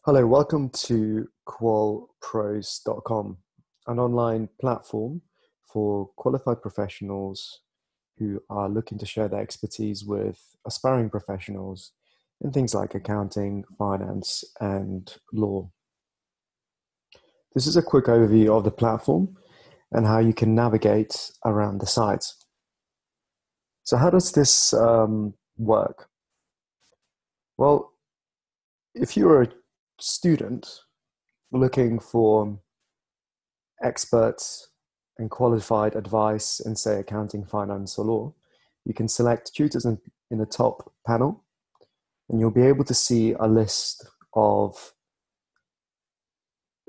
Hello, welcome to QualPros.com, an online platform for qualified professionals who are looking to share their expertise with aspiring professionals in things like accounting, finance, and law. This is a quick overview of the platform and how you can navigate around the site. So how does this work? Well, if you're a student looking for experts and qualified advice in, say, accounting, finance, or law, you can select tutors in the top panel, and you'll be able to see a list of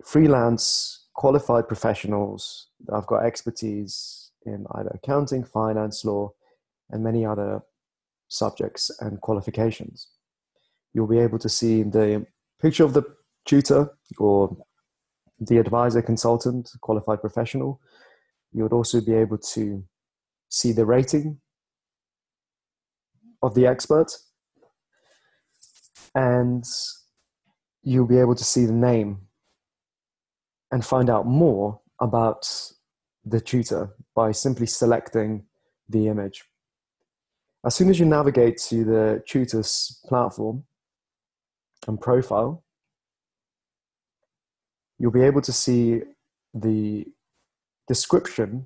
freelance qualified professionals that have got expertise in either accounting, finance, law, and many other subjects and qualifications. You'll be able to see the picture of the tutor or the advisor, consultant, qualified professional. You would also be able to see the rating of the expert, and you'll be able to see the name and find out more about the tutor by simply selecting the image. As soon as you navigate to the tutor's platform and profile, you'll be able to see the description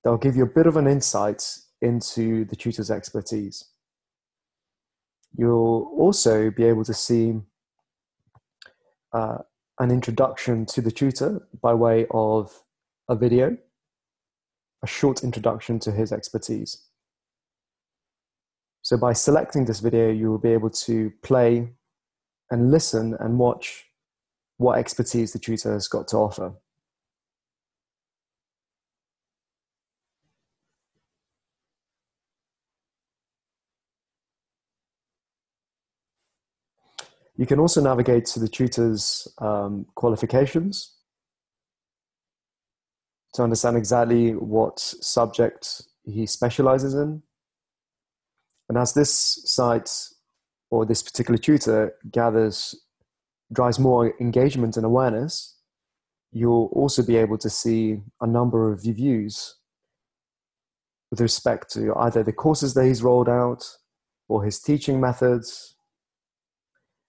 that will give you a bit of an insight into the tutor's expertise. You'll also be able to see an introduction to the tutor by way of a video, a short introduction to his expertise. So by selecting this video, you will be able to play and listen and watch what expertise the tutor has got to offer. You can also navigate to the tutor's qualifications to understand exactly what subject he specializes in. And as this site or this particular tutor drives more engagement and awareness, you'll also be able to see a number of reviews with respect to either the courses that he's rolled out or his teaching methods.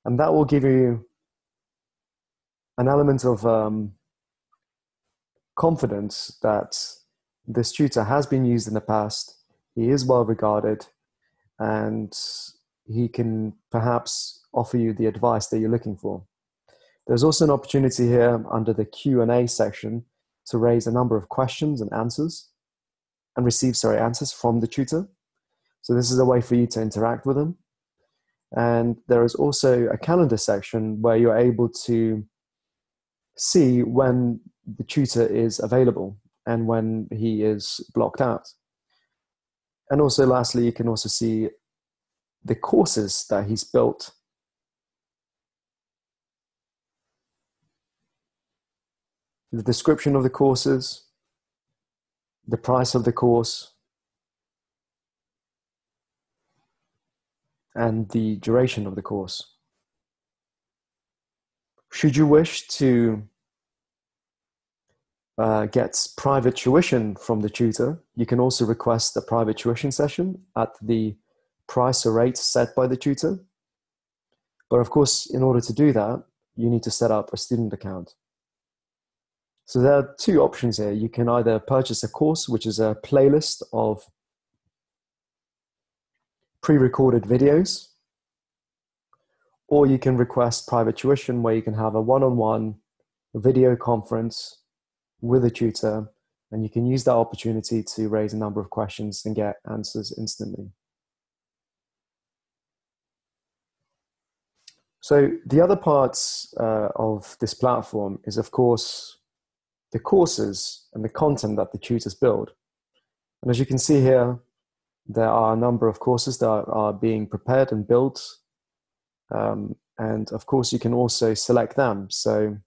And that will give you an element of confidence that this tutor has been used in the past, he is well regarded, and he can perhaps offer you the advice that you're looking for. There's also an opportunity here under the Q&A section to raise a number of questions and answers and receive, answers from the tutor. So this is a way for you to interact with him. And there is also a calendar section where you're able to see when the tutor is available and when he is blocked out. And also, lastly, you can also see the courses that he's built. The description of the courses, the price of the course, and the duration of the course. Should you wish to get private tuition from the tutor, you can also request a private tuition session at the price or rate set by the tutor. But of course, in order to do that, you need to set up a student account. So there are two options here. You can either purchase a course, which is a playlist of pre-recorded videos, or you can request private tuition where you can have a one-on-one video conference with a tutor, and you can use that opportunity to raise a number of questions and get answers instantly. So the other parts of this platform is, of course, the courses and the content that the tutors build. And as you can see here, there are a number of courses that are being prepared and built. And of course, you can also select them. So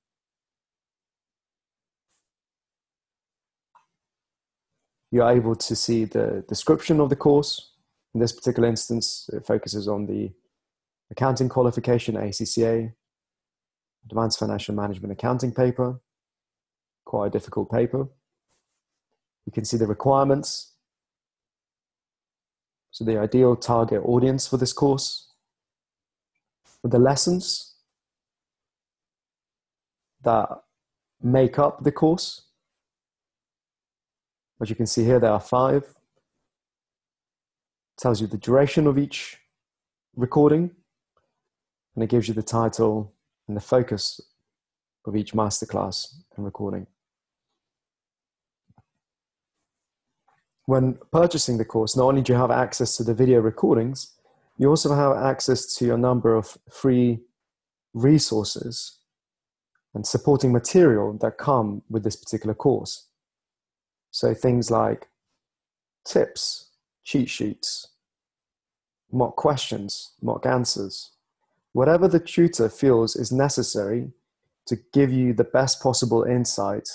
you're able to see the description of the course. In this particular instance, it focuses on the accounting qualification, ACCA. Advanced Financial Management Accounting paper, quite a difficult paper. You can see the requirements. So the ideal target audience for this course. The lessons that make up the course. As you can see here, there are 5. It tells you the duration of each recording, and it gives you the title and the focus of each masterclass and recording. When purchasing the course, not only do you have access to the video recordings, you also have access to a number of free resources and supporting material that come with this particular course. So things like tips, cheat sheets, mock questions, mock answers, whatever the tutor feels is necessary to give you the best possible insight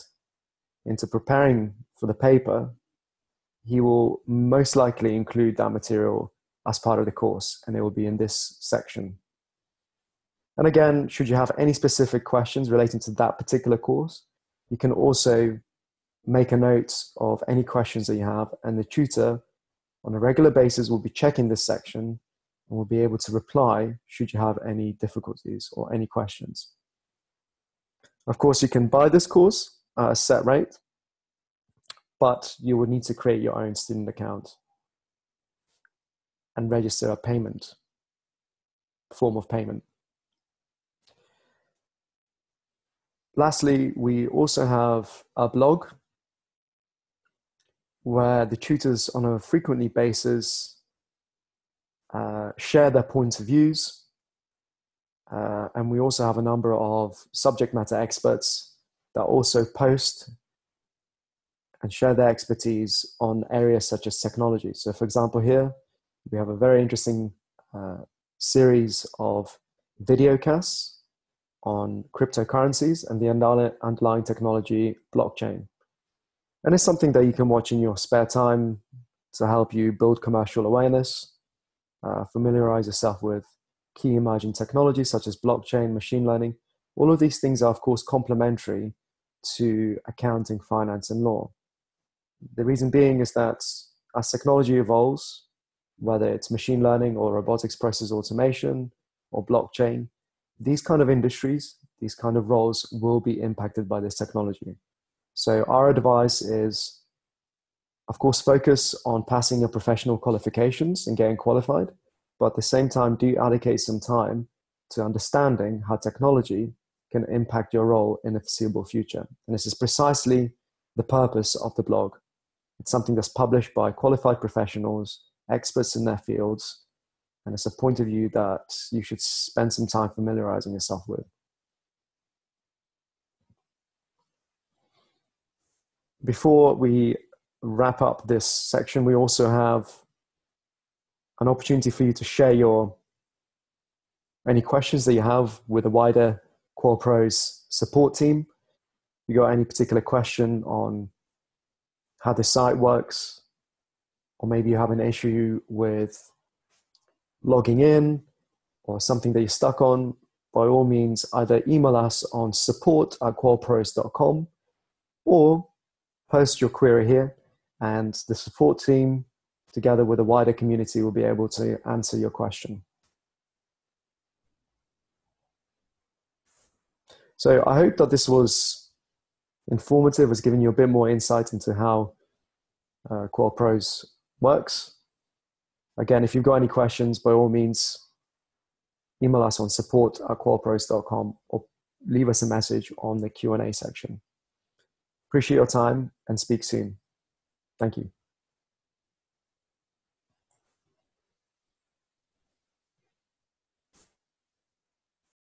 into preparing for the paper, he will most likely include that material as part of the course, and it will be in this section. And again, should you have any specific questions relating to that particular course, you can also make a note of any questions that you have, and the tutor on a regular basis will be checking this section and will be able to reply should you have any difficulties or any questions. Of course, you can buy this course at a set rate, but you would need to create your own student account and register a form of payment. Lastly, we also have a blog where the tutors on a frequently basis share their points of views. And we also have a number of subject matter experts that also post and share their expertise on areas such as technology. So for example, here, we have a very interesting series of videocasts on cryptocurrencies and the underlying technology blockchain. And it's something that you can watch in your spare time to help you build commercial awareness, familiarize yourself with key emerging technologies such as blockchain, machine learning. All of these things are, of course, complementary to accounting, finance, and law. The reason being is that as technology evolves, whether it's machine learning or robotics process automation or blockchain, these kind of industries, these kind of roles will be impacted by this technology. So our advice is, of course, focus on passing your professional qualifications and getting qualified, but at the same time, do allocate some time to understanding how technology can impact your role in the foreseeable future. And this is precisely the purpose of the blog. It's something that's published by qualified professionals, experts in their fields, and it's a point of view that you should spend some time familiarizing yourself with. Before we wrap up this section, we also have an opportunity for you to share any questions that you have with the wider QualPros support team. If you got any particular question on how the site works, or maybe you have an issue with logging in or something that you're stuck on, by all means, either email us on support@qualpros.com or post your query here, and the support team, together with a wider community, will be able to answer your question. So I hope that this was informative, was giving you a bit more insight into how QualPros works. Again, if you've got any questions, by all means, email us on support@qualpros.com or leave us a message on the Q&A section. Appreciate your time and speak soon. Thank you.